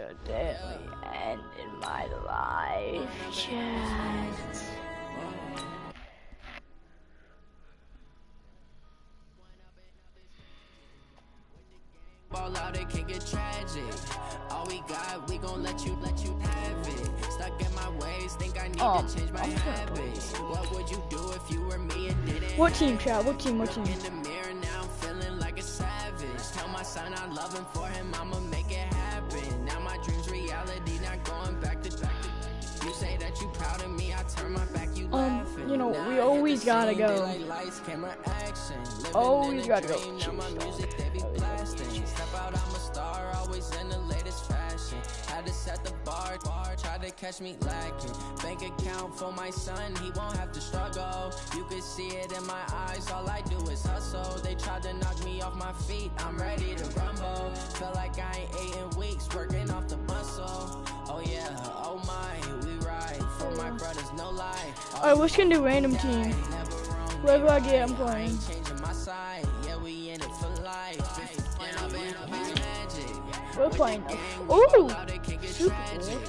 accidentally ended my life chat. Ball out, it can get tragic. All we got, we gon' let you have it. Stuck in my ways, think I need to change my habits. What would you do if you were me and didn't? What team, Chad? What team? In the mirror now, I'm feeling like a savage. Tell my son I love him, for him I'ma make it happen. Now my dreams reality, not going back to. You say that you proud of me, I turn my back, you laughing. You know, we always gotta go. Always gotta go. Step out, I'm a star, always in the latest fashion. Had to set the bar, try to catch me lacking. Bank account for my son, he won't have to struggle. You can see it in my eyes, all I do is hustle. They tried to knock me off my feet, I'm ready to rumble. Feel like I ain't ate in weeks, working off the muscle. Oh yeah, oh my, we ride for my brothers, no lie. Alright, we're just gonna do random team. Whoever I get, I'm playing. Yeah, we in it for life. We're playing. Ooh! Super cool.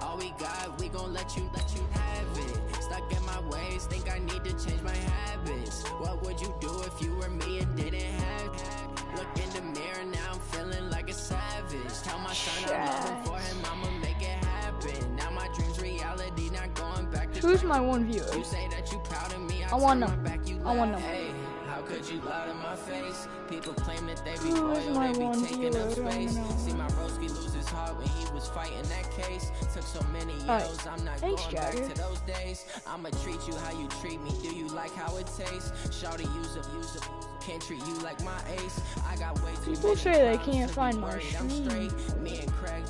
All we got, we gon' let you have it. Stuck in my ways, think I need to change my habits. What would you do if you were me and didn't have it? Look in the mirror, now I'm feeling like a savage. Tell my son I love him, for him I'ma make it happen. Now my dreams reality, not going back to. Who's my one viewer? You say that you proud of me, I want them. I want them. How could you lie to my face? People claim that they be Who is loyal, my they one be taking up viewer? space. See my broski lose his heart when he was fighting that case. Took so many years, I'm not Thanks, going back Jagger. to those days. I'ma treat you how you treat me. Do you like how it tastes? Shawty, use up. Can't treat you like my ace. I got way too People many say they problems can't to be find my worried I'm stream. straight. Me and Craig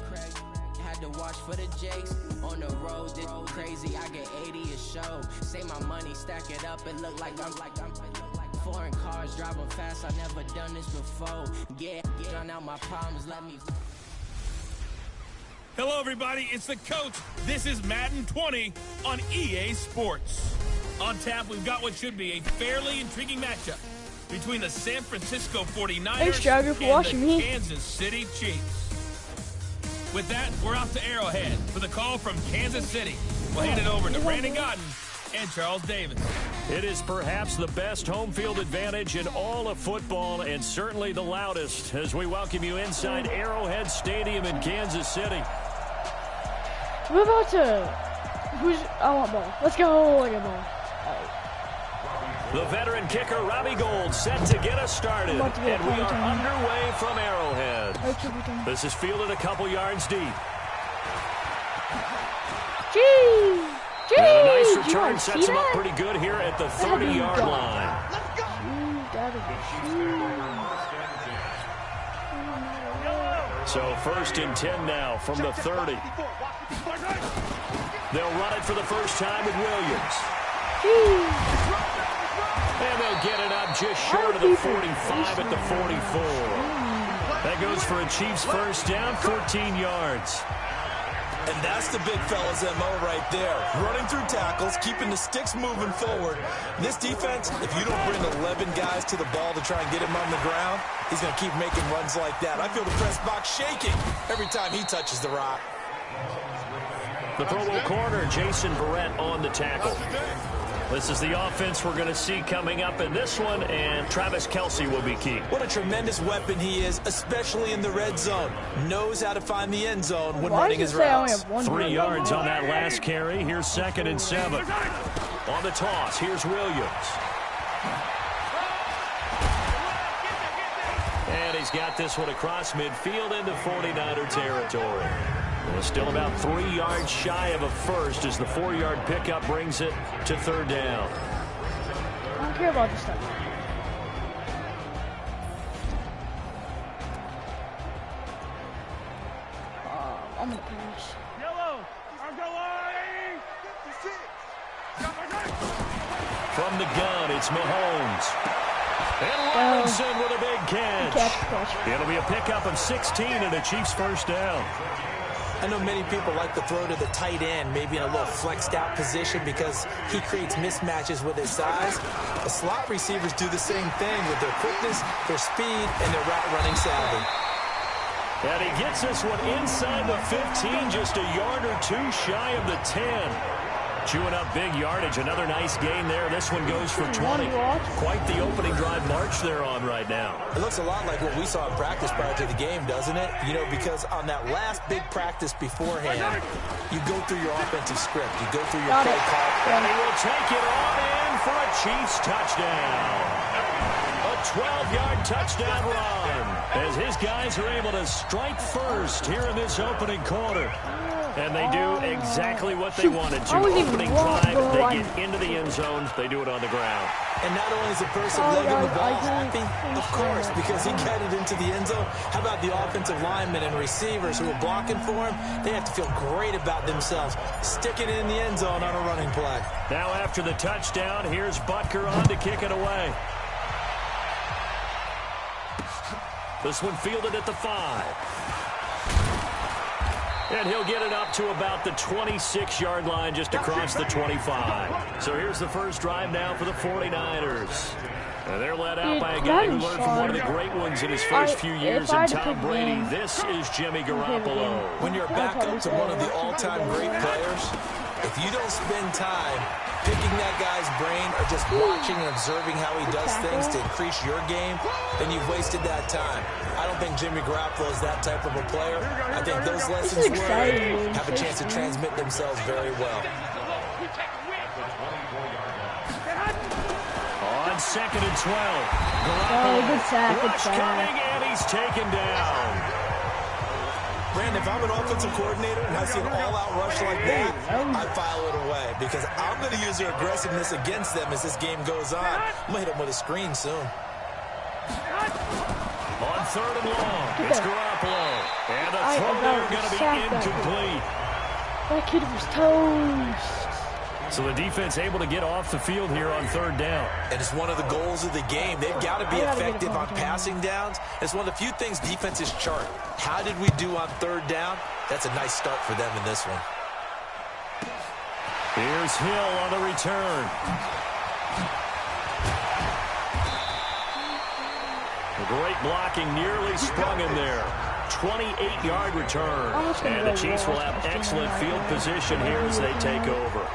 had to watch for the Jakes. On the road, did crazy. I get 80 a show. Say my money, stack it up, and look like I'm foreign cars driving fast. I never done this before. Get drown out my problems. Let me. Hello, everybody. It's the coach. This is Madden 20 on EA Sports. On tap, we've got what should be a fairly intriguing matchup between the San Francisco 49ers Thanks, Jagger, for and watching the me. Kansas City Chiefs. With that, we're off to Arrowhead for the call from Kansas City. We'll hand it over to Brandon Godden and Charles Davis. It is perhaps the best home field advantage in all of football, and certainly the loudest, as we welcome you inside Arrowhead Stadium in Kansas City. We're about to. I want ball. Let's go. I got ball. The veteran kicker, Robbie Gould, set to get us started. And we are underway from Arrowhead. This is fielded a couple yards deep. And a nice return sets him up pretty good here at the 30-yard line. So 1st and 10 now from the 30. They'll run it for the first time with Williams. And they'll get it up just short of the 45 at the 44. That goes for a Chiefs first down, 14 yards. And that's the big fella's MO right there. Running through tackles, keeping the sticks moving forward. This defense, if you don't bring 11 guys to the ball to try and get him on the ground, he's going to keep making runs like that. I feel the press box shaking every time he touches the rock. The Pro Bowl corner, Jason Verrett, on the tackle. This is the offense we're going to see coming up in this one, and Travis Kelce will be key. What a tremendous weapon he is, especially in the red zone. Knows how to find the end zone when running his routes. 3 yards on that last carry. Here's 2nd and 7. On the toss, here's Williams. And he's got this one across midfield into 49er territory. Well, still about 3 yards shy of a first as the 4-yard pickup brings it to 3rd down. I don't care about this stuff. I'm gonna pass. From the gun, it's Mahomes. And Robinson with a big catch. It'll be a pickup of 16 and a Chiefs first down. I know many people like to throw to the tight end, maybe in a little flexed out position because he creates mismatches with his size. The slot receivers do the same thing with their quickness, their speed, and their route running savvy. And he gets this one inside the 15, just a yard or two shy of the 10. Chewing up big yardage. Another nice gain there. This one goes for 20. Quite the opening drive march they're on right now. It looks a lot like what we saw in practice prior to the game, doesn't it? You know, because on that last big practice beforehand, you go through your offensive script. You go through your play call. And he will take it on in for a Chiefs touchdown. A 12-yard touchdown run as his guys are able to strike first here in this opening quarter. And they do exactly what they wanted to. Opening drive, they get into the end zone. They do it on the ground. And not only is the person legging the ball happy, of course, because he got it into the end zone. How about the offensive linemen and receivers who are blocking for him? They have to feel great about themselves, sticking it in the end zone on a running play. Now after the touchdown, here's Butker on to kick it away. This one fielded at the 5. And he'll get it up to about the 26-yard line just across the 25. So here's the first drive now for the 49ers. And they're led out by a guy who learned from one of the great ones in his first few years in Tom Brady. This is Jimmy Garoppolo. When you're back up to one of the all-time great players, if you don't spend time picking that guy's brain or just watching and observing how he does things to increase your game, then you've wasted that time. I don't think Jimmy Garoppolo is that type of a player. I think those lessons learned have a chance to transmit themselves very well. On 2nd and 12, Garoppolo rush coming, and he's taken down. Brandon, if I'm an offensive coordinator and I see an all-out rush like that, I file it away because I'm going to use their aggressiveness against them as this game goes on. I'm going to hit them with a screen soon. On 3rd and long, it's Garoppolo. And the throw there going to be incomplete. That kid was toast. So the defense able to get off the field here on 3rd down. And it's one of the goals of the game. They've got to be effective on passing downs. It's one of the few things defenses chart. How did we do on 3rd down? That's a nice start for them in this one. Here's Hill on the return. The great blocking nearly sprung him there. 28-yard return. And the Chiefs will have excellent field position here as they take over.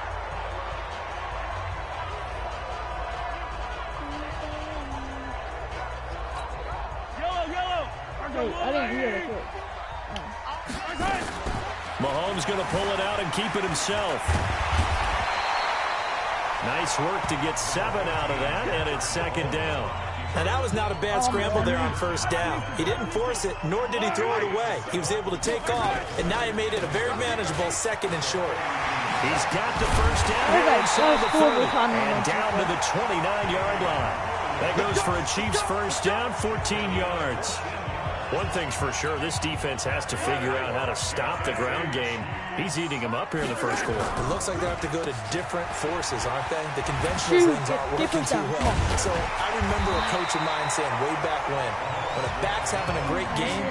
Mahomes going to pull it out and keep it himself. Nice work to get 7 out of that, and it's 2nd down. Now, that was not a bad scramble there on 1st down. He didn't force it, nor did he throw it away. He was able to take off, and now he made it a very manageable 2nd and short. He's got the 1st down here inside the 30, and down to the 29-yard line. That goes for a Chiefs 1st down, 14 yards. One thing's for sure, this defense has to figure out how to stop the ground game. He's eating them up here in the 1st quarter. It looks like they have to go to different forces, aren't they? The conventional things aren't working too well. So I remember a coach of mine saying way back when a back's having a great game,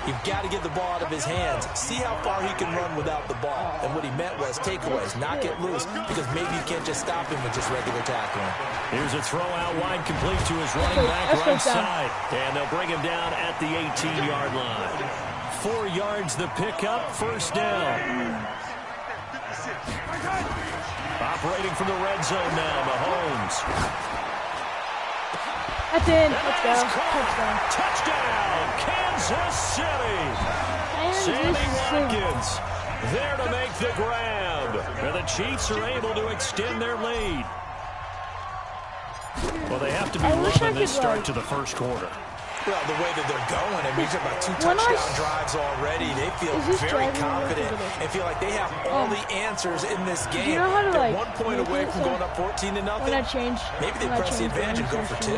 you've got to get the ball out of his hands. See how far he can run without the ball. And what he meant was takeaways, not get loose, because maybe you can't just stop him with just regular tackling. Here's a throw out wide complete to his running back right side. And they'll bring him down at the 18-yard line. 4 yards the pickup, 1st down. Operating from the red zone now, Mahomes. That's in. Let's go. Touchdown. Touchdown, Kansas City. Sammy Watkins there to make the grab. And the Chiefs are able to extend their lead. Well, they have to be loving this start to the 1st quarter. Well, the way that they're going, I mean, you're about 2 touchdown drives already. They feel very confident and feel like they have all the answers in this game. They're 1 point away from going up 14-0. When I change, maybe they press the advantage and go for 2.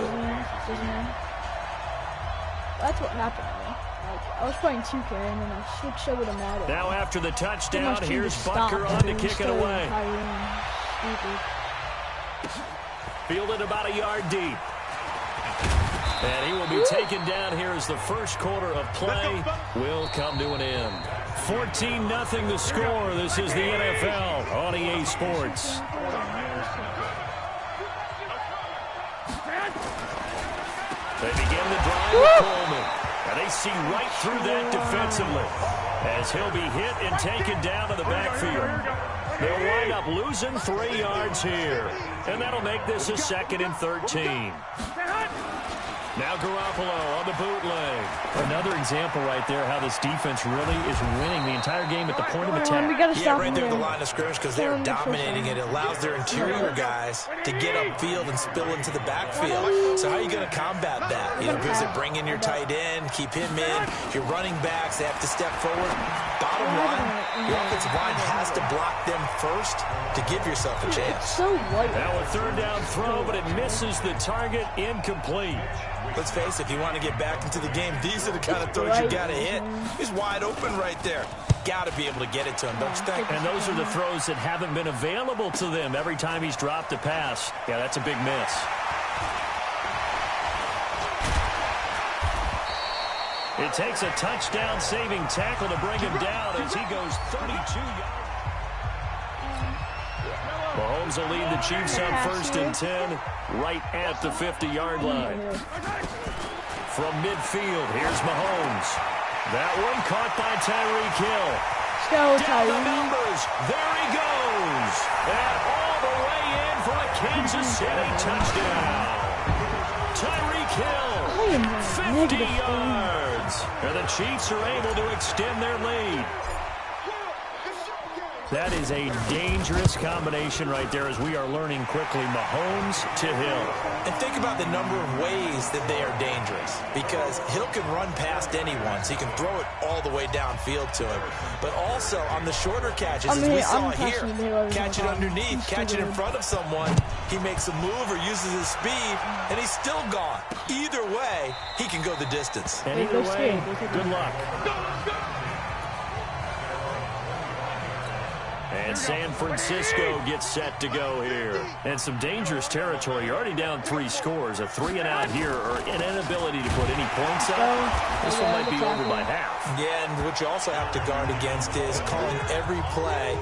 That's what happened to me. I was playing 2K and then I switched over to Madden. Now after the touchdown, here's Butker on to kick it away. Fielded about a yard deep. And he will be taken down here as the 1st quarter of play will come to an end. 14-0 the score. This is the NFL on EA Sports. They begin the drive with Coleman. And they see right through that defensively as he'll be hit and taken down to the backfield. They'll wind up losing 3 yards here. And that'll make this a 2nd and 13. Now Garoppolo on the bootleg. Another example right there how this defense really is winning the entire game at the point of attack. We gotta Yeah, stop right there at the him. line of scrimmage because they're dominating it. It allows their interior guys to get upfield and spill into the backfield. So how are you going to combat that? You know, does it bring in your tight end, keep him in? Your running backs, they have to step forward. Bottom line, the offensive line has to block them first to give yourself a chance. So white. Now a 3rd down throw, but it misses the target, incomplete. Let's face it, if you want to get back into the game, these are the kind of throws you got to hit. He's wide open right there. Got to be able to get it to him, don't you think? And those are the throws that haven't been available to them every time he's dropped a pass. Yeah, that's a big miss. It takes a touchdown-saving tackle to bring him down as he goes 32 yards. Mahomes will lead the Chiefs up 1st and 10 right at the 50-yard line. From midfield, here's Mahomes. That one caught by Tyreek Hill. Let's go, Down the Tyreek. numbers. There he goes. And all the way in for a Kansas City touchdown. Tyreek Hill, 50 yards. And the Chiefs are able to extend their lead. That is a dangerous combination right there as we are learning quickly. Mahomes to Hill. And think about the number of ways that they are dangerous, because Hill can run past anyone, so he can throw it all the way downfield to him. But also on the shorter catches, as we saw here, catch it underneath, catch it in front of someone, he makes a move or uses his speed, and he's still gone. Either way, he can go the distance. And either way, good luck. And San Francisco gets set to go here. And some dangerous territory. You're already down 3 scores. A 3-and-out here, or an inability to put any points up. This one might be over by half. Yeah, and what you also have to guard against is calling every play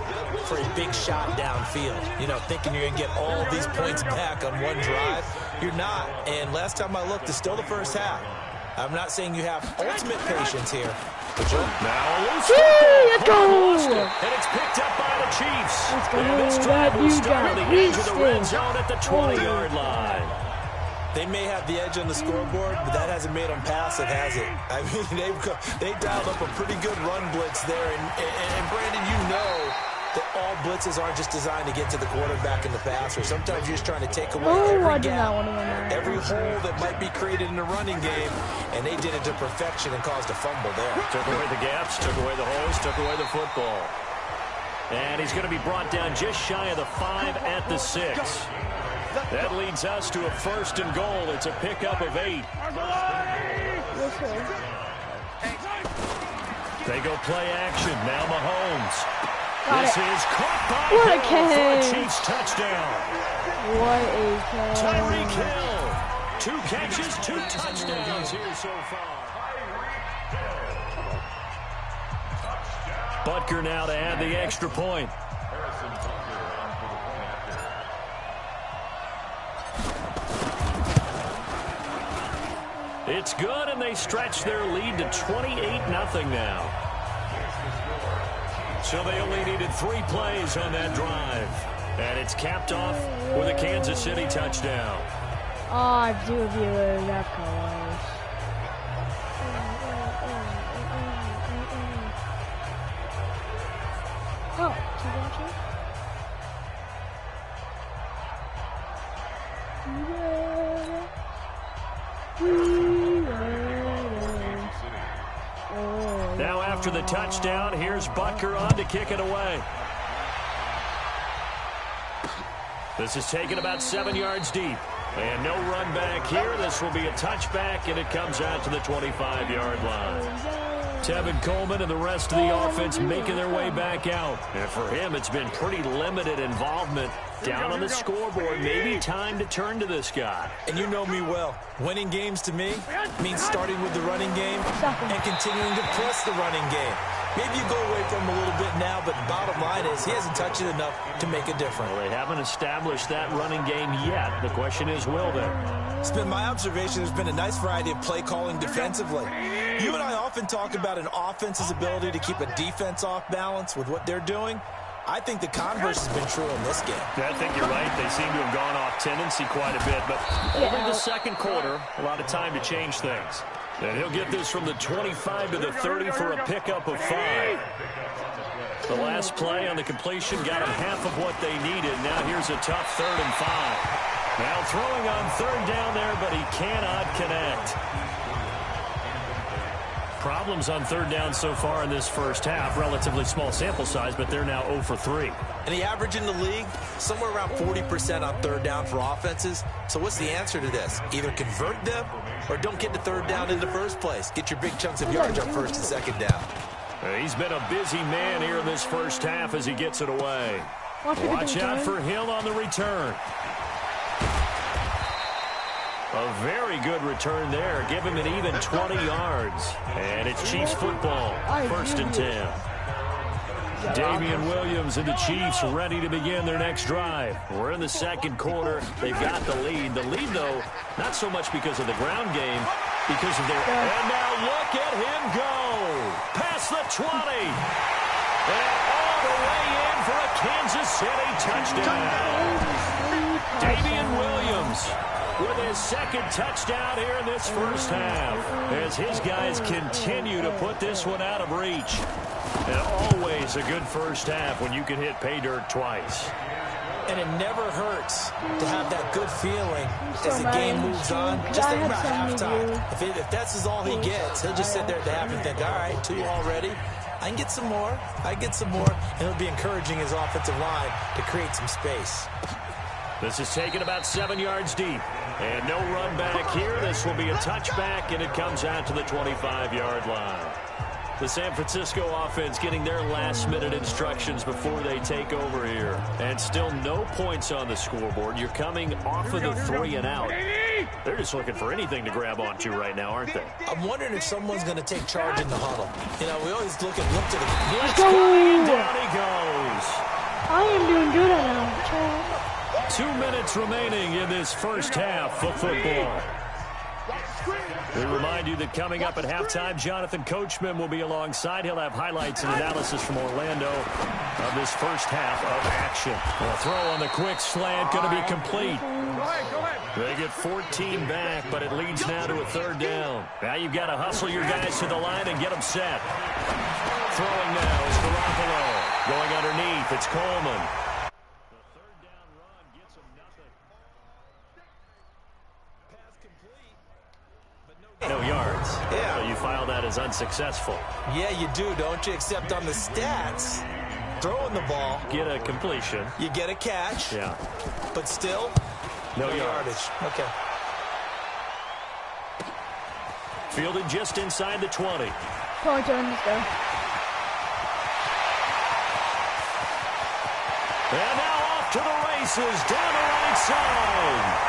for a big shot downfield. You know, thinking you're going to get all of these points back on one drive. You're not. And last time I looked, it's still the first half. I'm not saying you have ultimate patience here. Now a loose Let's go! and it's picked up by the Chiefs. Let's go. And this drive will You start got on the edge of the red wasted. zone at the 20-yard line. They may have the edge on the scoreboard, but that hasn't made them passive, has it? I mean, they dialed up a pretty good run blitz there. And Brandon, you know that all blitzes aren't just designed to get to the quarterback in the passer. Sometimes you're just trying to take away every gap, every hole that might be created in the running game, and they did it to perfection and caused a fumble there. Took away the gaps, took away the holes, took away the football. And he's going to be brought down just shy of the 5 at the 6. That leads us to a 1st and goal. It's a pickup of 8. They go play action. Now Mahomes. This is caught by What a Hill for a catch. Chiefs touchdown. What a catch. Tyreek Hill. 2 catches, 2 touchdowns here so far. Butker now to add the extra point. It's good, and they stretch their lead to 28-0 now. So they only needed 3 plays on that drive. And it's capped off with a Kansas City touchdown. Oh, I do view it that close. Oh, two watching? Now after the touchdown, here's Butker on to kick it away. This is taken about 7 yards deep. And no run back here. This will be a touchback, and it comes out to the 25-yard line. Tevin Coleman and the rest of the offense making their way back out. And for him, it's been pretty limited involvement. Down on the scoreboard, maybe time to turn to this guy. And you know me well. Winning games to me means starting with the running game and continuing to press the running game. Maybe you go away from him a little bit now, but bottom line is he hasn't touched it enough to make a difference. Well, they haven't established that running game yet. The question is, will they? It's been my observation there's been a nice variety of play calling defensively. You and I often talk about an offense's ability to keep a defense off balance with what they're doing. I think the converse has been true in this game. Yeah, I think you're right. They seem to have gone off tendency quite a bit, but only the second quarter, a lot of time to change things. And he'll get this from the 25 to the 30 for a pickup of 5. The last play on the completion got him half of what they needed. Now here's a tough 3rd and 5. Now throwing on 3rd down there, but he cannot connect. Problems on 3rd down so far in this first half. Relatively small sample size, but they're now 0 for 3. And the average in the league, somewhere around 40% on 3rd down for offenses. So what's the answer to this? Either convert them or don't get to 3rd down in the first place. Get your big chunks of yardage on 1st and 2nd down. He's been a busy man here in this first half as he gets it away. Watch out for Hill on the return. A very good return there. Give him an even 20 yards. And it's Chiefs football. 1st and 10. Damian Williams and the Chiefs ready to begin their next drive. We're in the second quarter. They've got the lead. The lead, though, not so much because of the ground game, because of their... And now look at him go. Past the 20. And all the way in for a Kansas City touchdown. Damian Williams with his 2nd touchdown here in this first half, as his guys continue to put this one out of reach. And always a good first half when you can hit pay dirt twice. And it never hurts to have that good feeling as the game moves on. Just think about halftime. If that's all he gets, he'll just sit there at the half and think, all right, 2 already. I can get some more. I can get some more. And he'll be encouraging his offensive line to create some space. This is taken about 7 yards deep. And no run back here. This will be a touchback, and it comes out to the 25-yard line. The San Francisco offense getting their last-minute instructions before they take over here. And still no points on the scoreboard. You're coming off of the 3 and out. They're just looking for anything to grab onto right now, aren't they? I'm wondering if someone's going to take charge in the huddle. You know, we always look to the... Let's go! Down he goes. I am doing good right now. 2 minutes remaining in this first half of football. We remind you that coming up at halftime, Jonathan Coachman will be alongside. He'll have highlights and analysis from Orlando of this first half of action. A throw on the quick slant going to be complete. They get 14 back, but it leads now to a 3rd down. Now you've got to hustle your guys to the line and get them set. Throwing now is Garoppolo. Going underneath, it's Coleman. No yards. Yeah. So you file that as unsuccessful. Yeah, you do, don't you? Except on the stats, throwing the ball. Get a completion. You get a catch. Yeah. But still, no yardage. Okay. Fielded just inside the 20. Probably turn this down. And now off to the races, down the right side.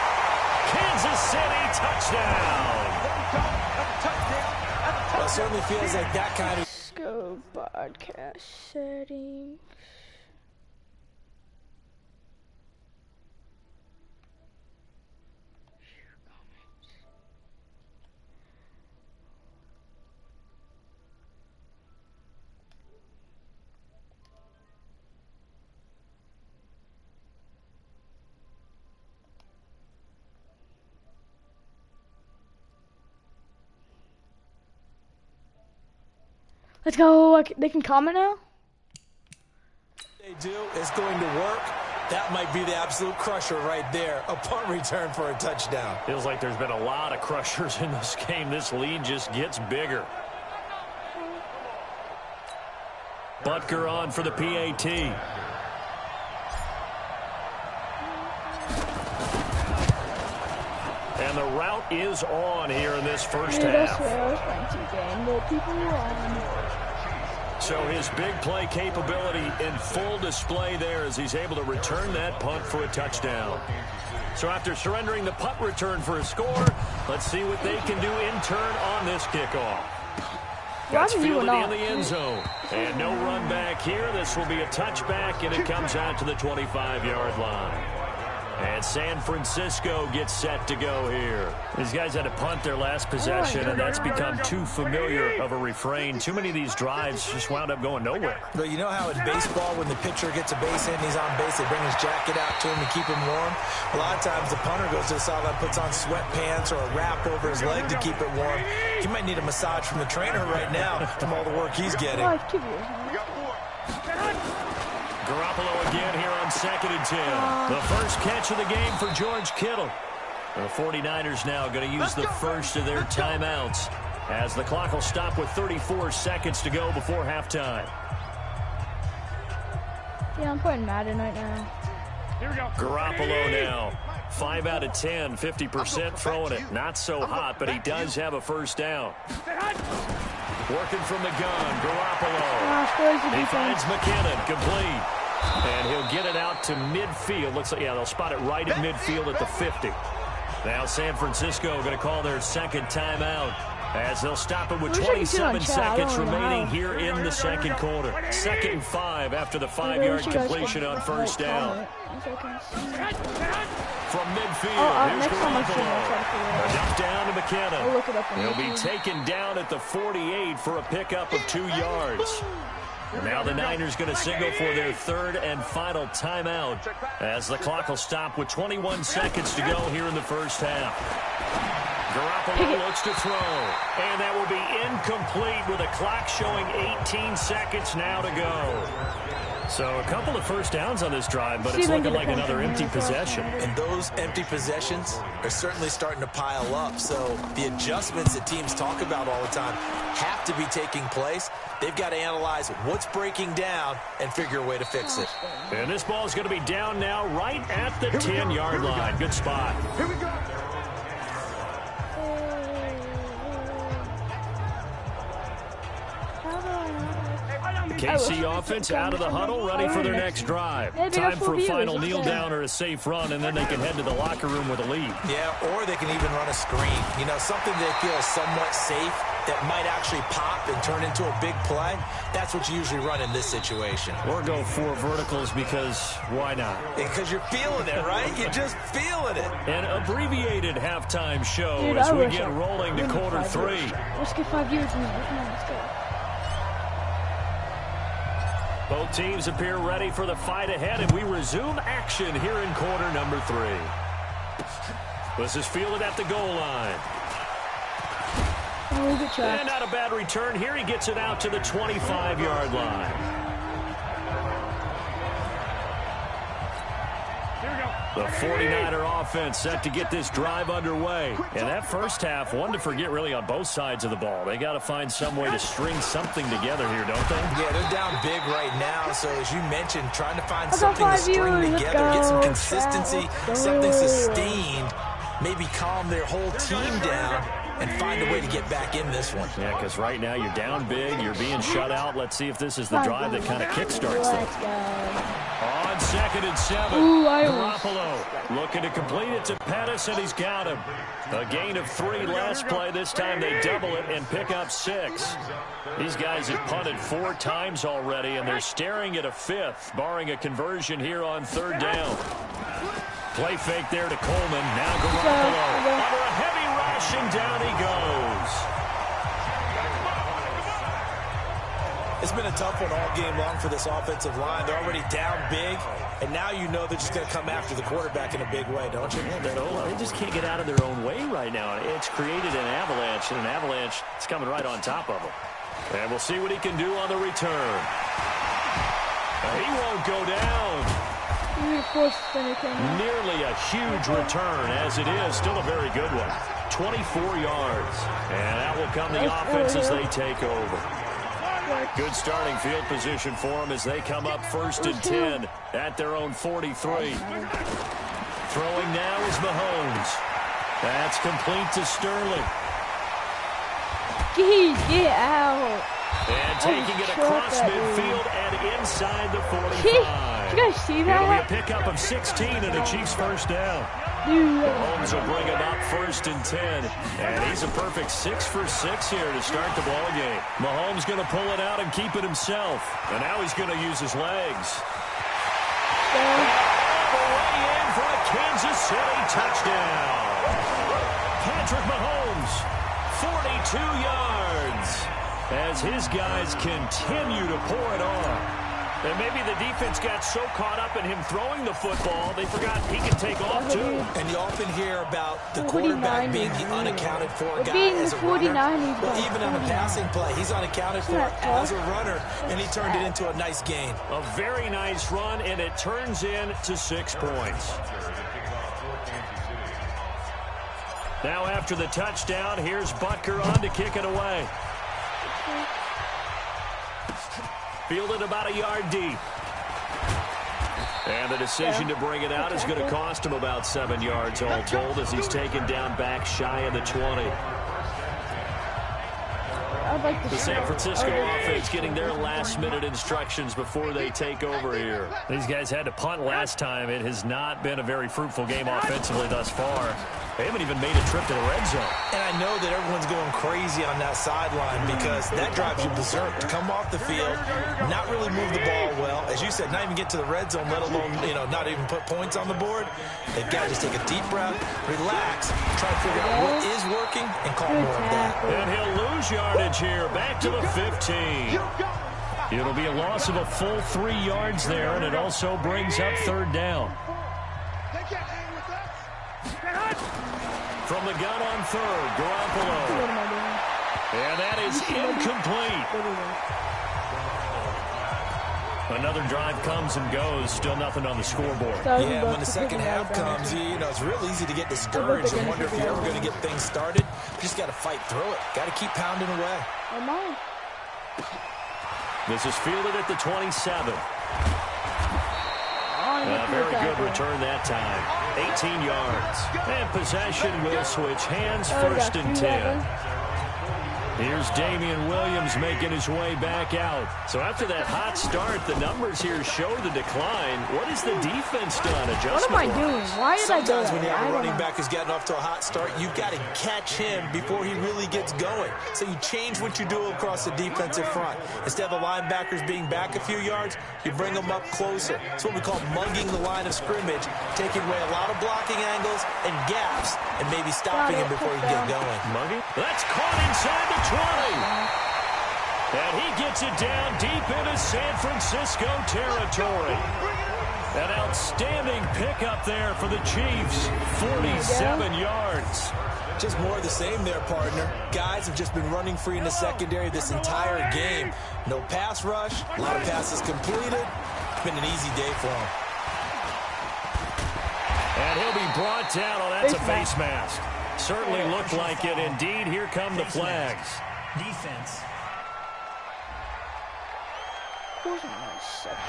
Kansas City touchdown. Well, it certainly feels like that kind of... Let's go podcast settings. Let's go. They can comment now? They do. It's going to work. That might be the absolute crusher right there. A punt return for a touchdown. Feels like there's been a lot of crushers in this game. This lead just gets bigger. Butker on for the PAT. And the route is on here in this first half. So his big play capability in full display there as he's able to return that punt for a touchdown. So after surrendering the punt return for a score, let's see what they can do in turn on this kickoff. That's fielded in the end zone. And no run back here. This will be a touchback, and it comes out to the 25-yard line. And San Francisco gets set to go here. These guys had to punt their last possession, and that's become too familiar of a refrain. Too many of these drives just wound up going nowhere. But you know how in baseball, when the pitcher gets a base hit and he's on base, they bring his jacket out to him to keep him warm? A lot of times the punter goes to the sideline, puts on sweatpants or a wrap over his leg to keep it warm. He might need a massage from the trainer right now from all the work he's getting. Garoppolo again here on 2nd and 10. The first catch of the game for George Kittle. The 49ers now going to use the first of their timeouts as the clock will stop with 34 seconds to go before halftime. Yeah, I'm playing Madden right now. Here we go. Garoppolo now. 5 out of 10, 50% throwing it. Not so hot, but he does have a first down. Working from the gun, Garoppolo. He finds McKinnon, complete. And he'll get it out to midfield. Looks like, yeah, they'll spot it right at midfield at the 50. Now San Francisco going to call their second timeout as they'll stop it with 27 seconds remaining here in the second quarter. 2nd and 5 after the 5-yard completion on first down. From midfield, here's Garoppolo. A dump down to McKinnon. He'll be taken down at the 48 for a pickup of 2 yards. Now the Niners going to signal for their third and final timeout as the clock will stop with 21 seconds to go here in the first half. Garoppolo looks to throw, and that will be incomplete with a clock showing 18 seconds now to go. So a couple of first downs on this drive, but it's looking like another empty possession. And those empty possessions are certainly starting to pile up. So the adjustments that teams talk about all the time have to be taking place. They've got to analyze what's breaking down and figure a way to fix it. And this ball is going to be down now right at the 10-yard line. Good spot. Here we go. KC offense out of the huddle, ready for their next drive. Time for a final kneel down or a safe run, and then they can head to the locker room with a lead. Yeah, or they can even run a screen. You know, something they feel is somewhat safe that might actually pop and turn into a big play. That's what you usually run in this situation. Or go 4 verticals because why not? Because you're feeling it, right? You're just feeling it. An abbreviated halftime show as we get rolling to quarter 3. Let's get 5 years in there. Come on, let's go. Both teams appear ready for the fight ahead, and we resume action here in quarter number 3. This is fielded at the goal line. And not a bad return here. He gets it out to the 25-yard line. The 49er offense set to get this drive underway. And that first half, one to forget really on both sides of the ball. They got to find some way to string something together here, don't they? Yeah, they're down big right now. So as you mentioned, trying to find something to string together, get some consistency, something sustained, maybe calm their whole team down and find a way to get back in this one. Yeah, because right now you're down big, you're being shut out. Let's see if this is the drive that kind of kickstarts them. On 2nd and 7, Garoppolo looking to complete it to Pettis, and he's got him. A gain of 3 last play. This time they double it and pick up 6. These guys have punted 4 times already, and they're staring at a 5th, barring a conversion here on 3rd down. Play fake there to Coleman. Now Garoppolo under a heavy rush, and down he goes. It's been a tough one all game long for this offensive line. They're already down big, and now you know they're just going to come after the quarterback in a big way, don't you? Yeah, they just can't get out of their own way right now. It's created an avalanche, and an avalanche is coming right on top of them. And we'll see what he can do on the return. He won't go down. Nearly a huge return, as it is. Still a very good one. 24 yards. And that will come the offense as they take over. Good starting field position for them as they come up 1st and 10 at their own 43. Throwing now is Mahomes. That's complete to Sterling. Get out. And taking it across midfield and inside the 45. Did you guys see that? It'll be a pickup of 16 and a Chiefs first down. Dude. Mahomes will bring him up 1st and 10. And he's a perfect 6 for 6 here to start the ball game. Mahomes going to pull it out and keep it himself. And now he's going to use his legs. All the way in for a Kansas City touchdown. Patrick Mahomes, 42 yards, as his guys continue to pour it on. And maybe the defense got so caught up in him throwing the football, they forgot he could take off, too. And you often hear about the quarterback being the unaccounted for guy as a runner. Well, even on a passing play, he's unaccounted for as a runner, and he turned it into a nice gain. A very nice run, and it turns into 6 points. Now after the touchdown, here's Butker on to kick it away. Fielded about a yard deep. And the decision to bring it out is going to cost him about 7 yards all told as he's taken down back shy of the 20. The San Francisco offense getting their last-minute instructions before they take over here. These guys had to punt last time. It has not been a very fruitful game offensively thus far. They haven't even made a trip to the red zone. And I know that everyone's going crazy on that sideline because that drives you berserk to come off the field, not really move the ball well. As you said, not even get to the red zone, let alone, not even put points on the board. They've got to just take a deep breath, relax, try to figure out what is working, and call more of that. And he'll lose yardage here, back to the 15. It'll be a loss of a full 3 yards there, and it also brings up 3rd down. From the gun on 3rd, Garoppolo. And that is incomplete. Another drive comes and goes. Still nothing on the scoreboard. Yeah, when the second half comes, it's real easy to get discouraged and wonder if you're ever going to get things started. You just got to fight through it. Got to keep pounding away. This is fielded at the 27. A very good return that time. 18 yards. And possession will switch hands, 1st and 10. Here's Damian Williams making his way back out. So after that hot start, the numbers here show the decline. What has the defense done? What am I doing? Why did I do that? Sometimes when you have a running back who's getting off to a hot start, you've got to catch him before he really gets going. So you change what you do across the defensive front. Instead of the linebackers being back a few yards, you bring them up closer. It's what we call mugging the line of scrimmage, taking away a lot of blocking angles and gaps, and maybe stopping him before you get going. Mugging? That's caught inside the 20. And he gets it down deep into San Francisco territory. An outstanding pickup there for the Chiefs. 47 yards. Just more of the same there, partner. Guys have just been running free in the secondary this entire game. No pass rush, a lot of passes completed. It's been an easy day for him. And he'll be brought down. Oh, that's a face mask. Certainly looked like it. Indeed, here come the flags. Defense.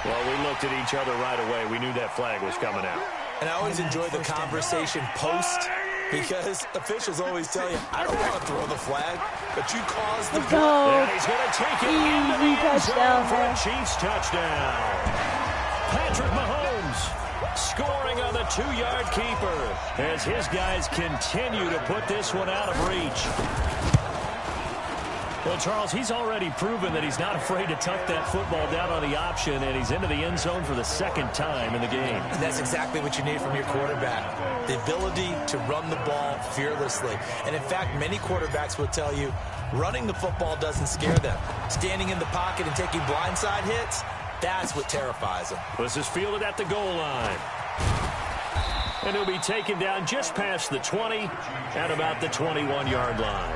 Well, we looked at each other right away. We knew that flag was coming out. And I always enjoy the conversation post because officials always tell you, I don't want to throw the flag, but you caused the goal. And he's going to take it into the end zone for a Chiefs touchdown. Patrick Mahomes scoring on the 2-yard keeper as his guys continue to put this one out of reach. Well, Charles, he's already proven that he's not afraid to tuck that football down on the option, and he's into the end zone for the 2nd time in the game. And that's exactly what you need from your quarterback, the ability to run the ball fearlessly. And, in fact, many quarterbacks will tell you running the football doesn't scare them. Standing in the pocket and taking blindside hits, that's what terrifies them. This is fielded at the goal line. And he'll be taken down just past the 20 at about the 21-yard line.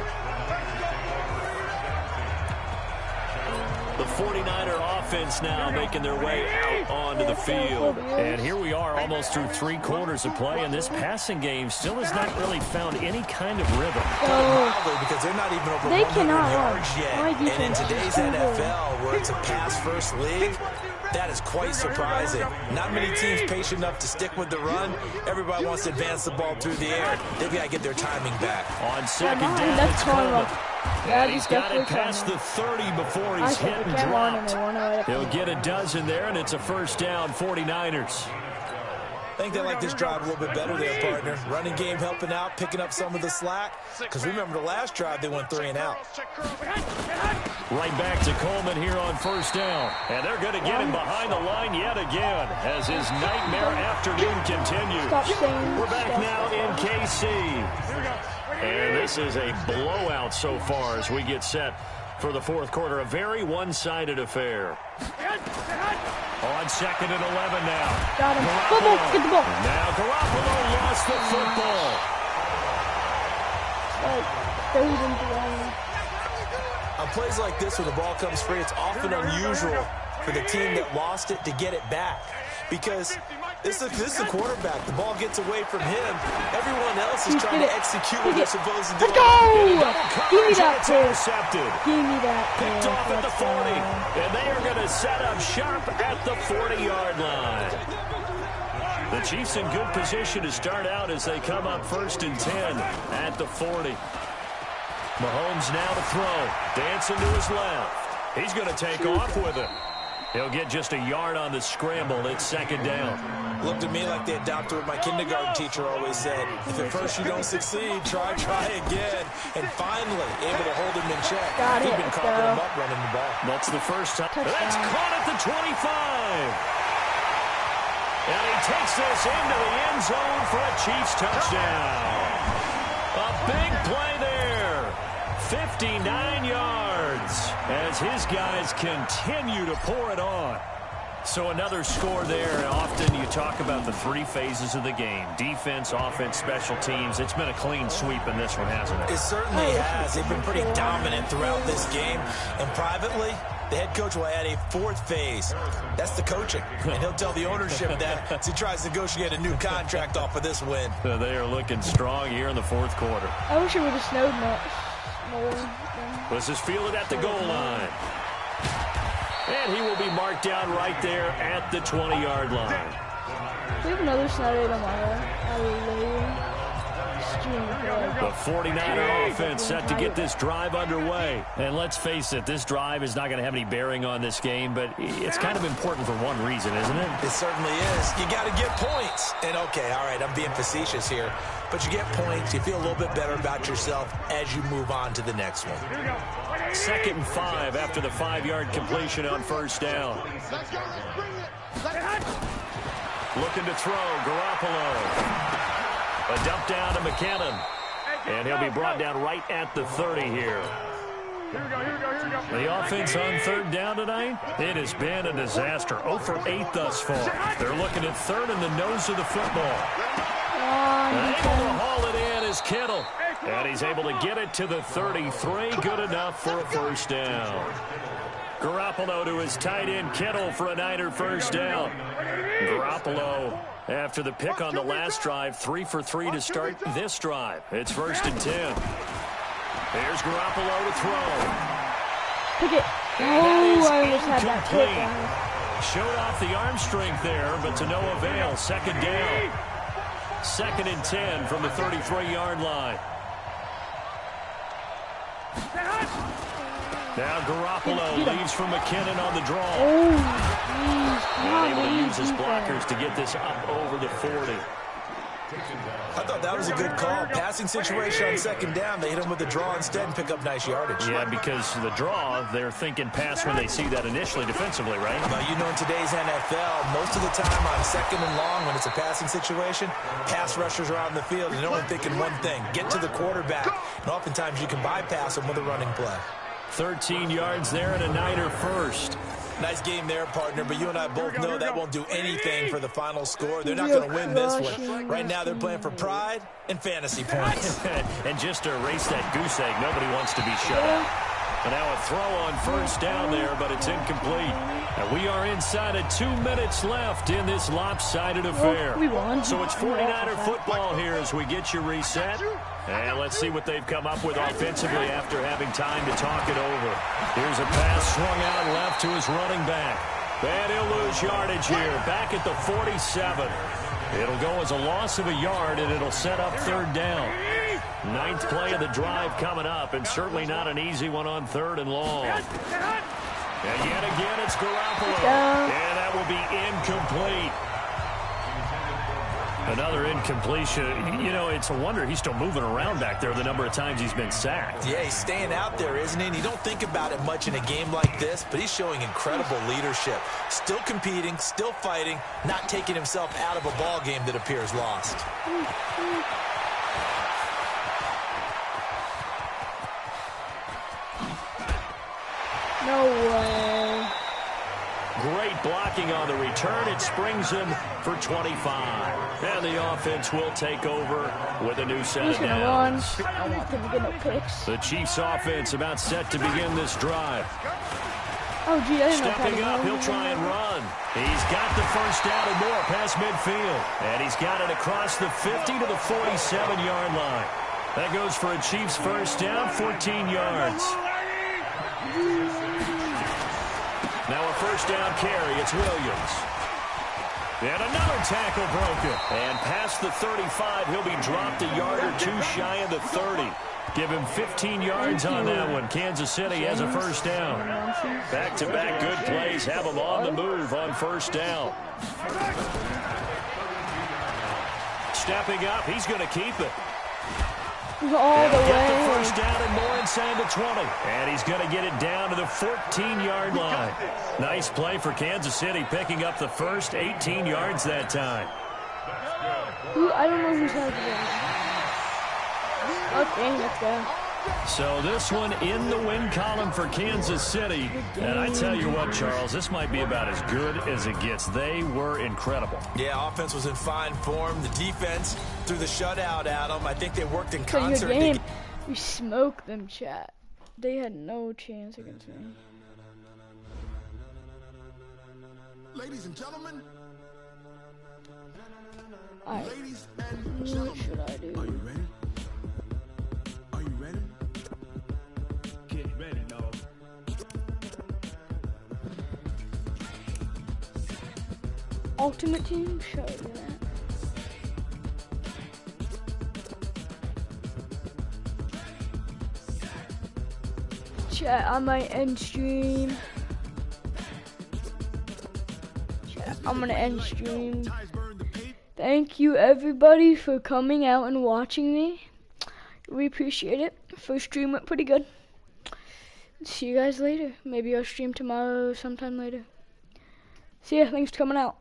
The 49er offense now making their way out onto the field. And here we are almost through 3 quarters of play, and this passing game still has not really found any kind of rhythm. Because they're not even over 100 yards yet. And in today's NFL, where it's a pass-first league, that is quite surprising. Not many teams patient enough to stick with the run. Everybody wants to advance the ball through the air. They've got to get their timing back. On 2nd down, that's horrible. And he's got it past the 30 before he's hit and dropped. He'll get a dozen there, and it's a 1st down, 49ers. think they like this drive a little bit better there, partner. Running game helping out, picking up some of the slack. Because remember, the last drive, they went 3 and out. Right back to Coleman here on first down. And they're going to get him behind the line yet again as his nightmare afternoon continues. We're back now in KC. And this is a blowout so far as we get set for the fourth quarter. A very one-sided affair. On 2nd and 11 now. Got him. Football. Get the ball. Now Garoppolo lost the football. Third and 3. On plays like this where the ball comes free, it's often unusual for the team that lost it to get it back. Because this is a quarterback. The ball gets away from him. Everyone else is trying to execute what they're supposed to do. Let's go! Give me that intercepted. Give me that Picked off at the 40. And they are going to set up shop at the 40-yard line. The Chiefs in good position to start out as they come up 1st and 10 at the 40. Mahomes now to throw. Dancing to his left. He's going to take off with it. He'll get just a yard on the scramble. It's 2nd down. Looked to me like they adopted what my kindergarten teacher always said. If at first you don't succeed, try again. And finally, able to hold him in check. He's been covering him up running the ball. That's the first time. That's caught at the 25. And he takes this into the end zone for a Chiefs touchdown. A big play there. 59 yards as his guys continue to pour it on. So another score there. Often you talk about the 3 phases of the game. Defense, offense, special teams. It's been a clean sweep in this one, hasn't it? It certainly has. They've been pretty dominant throughout this game. And privately, the head coach will add a 4th phase. That's the coaching. And he'll tell the ownership that as he tries to negotiate a new contract off of this win. They are looking strong here in the 4th quarter. I wish it would have snowed more. This is fielded at the goal line. And he will be marked down right there at the 20-yard line. We have another snow day tomorrow. The 49er offense set to get this drive underway. And let's face it, this drive is not going to have any bearing on this game, but it's kind of important for one reason, isn't it? It certainly is. You got to get points. And, okay, all right, I'm being facetious here. But you get points, you feel a little bit better about yourself as you move on to the next one. 2nd and 5 after the 5-yard completion on 1st down. Looking to throw, Garoppolo. A dump down to McKinnon. And he'll be brought down right at the 30 here. The offense on 3rd down tonight, it has been a disaster. 0 for 8 thus far. They're looking at 3rd in the nose of the football. Able to haul it in is Kittle. And he's able to get it to the 33. Good enough for a 1st down. Garoppolo to his tight end Kittle for a Niner 1st down. Garoppolo, after the pick on the last drive, 3 for 3 to start this drive. It's 1st and 10. Here's Garoppolo to throw. Pick it. Oh, I almost had that pick. Showed off the arm strength there, but to no avail. 2nd down. 2nd and 10 from the 33-yard line. Now Garoppolo leaves from McKinnon on the draw. And able to use his blockers to get this up over the 40. I thought that was a good call. Passing situation on 2nd down. They hit him with the draw instead and pick up nice yardage. Yeah, because the draw, they're thinking pass when they see that initially defensively, right? Well, you know, in today's NFL, most of the time on 2nd and long, when it's a passing situation, pass rushers are on the field and they're only thinking one thing, get to the quarterback. And oftentimes you can bypass them with a running play. 13 yards there and a Niner 1st. Nice game there, partner, but you and I both know that won't do anything for the final score. They're not going to win this one. Right now they're playing for pride and fantasy points. And just to erase that goose egg, nobody wants to be shut out. And now a throw on 1st down there, but it's incomplete. And we are inside of 2 minutes left in this lopsided affair. So it's 49er football here as we get you reset. And let's see what they've come up with offensively after having time to talk it over. Here's a pass swung out left to his running back. And he'll lose yardage here, back at the 47. It'll go as a loss of a yard, and it'll set up 3rd down. 9th play of the drive coming up, and certainly not an easy one on 3rd and long. And yet again, it's Garoppolo. And that will be incomplete. Another incompletion. You know, it's a wonder he's still moving around back there the number of times he's been sacked. Yeah, he's staying out there, isn't he? And you don't think about it much in a game like this, but he's showing incredible leadership. Still competing, still fighting, not taking himself out of a ball game that appears lost. No way. Great blocking on the return. It springs him for 25. And the offense will take over with a new set He's of gonna downs. run. I want them to get no picks. The Chiefs offense about set to begin this drive. Oh, gee, I didn't know Stepping up, Patty he'll try and run. He's got the first down and more past midfield. And he's got it across the 50 to the 47-yard line. That goes for a Chiefs first down, 14 yards. Now a first down carry, it's Williams. And another tackle broken. And past the 35, he'll be dropped a yard or two shy of the 30. Give him 15 yards on that one. Kansas City has a first down. Back-to-back good plays have them on the move on first down. Stepping up, he's going to keep it. all the Get the way. first down and more inside the 20. And he's going to get it down to the 14-yard line. Nice play for Kansas City, picking up the first 18 yards that time. I don't know who's had it. Okay, let's go. So this one in the win column for Kansas City. And I tell you what, Charles, this might be about as good as it gets. They were incredible. Yeah, offense was in fine form. The defense threw the shutout at them. I think they worked in Pretty concert. good game. We smoked them, chat. They had no chance against me. Ladies and gentlemen. Alright. Ladies and gentlemen. What should I do? Are you ready? Are you ready? Get ready, dog. Ultimate Team? Show you that. Chat, I might end stream. Chat, I'm gonna end stream. Thank you everybody for coming out and watching me. We appreciate it. First stream went pretty good. See you guys later. Maybe I'll stream tomorrow sometime later. See ya, thanks for coming out.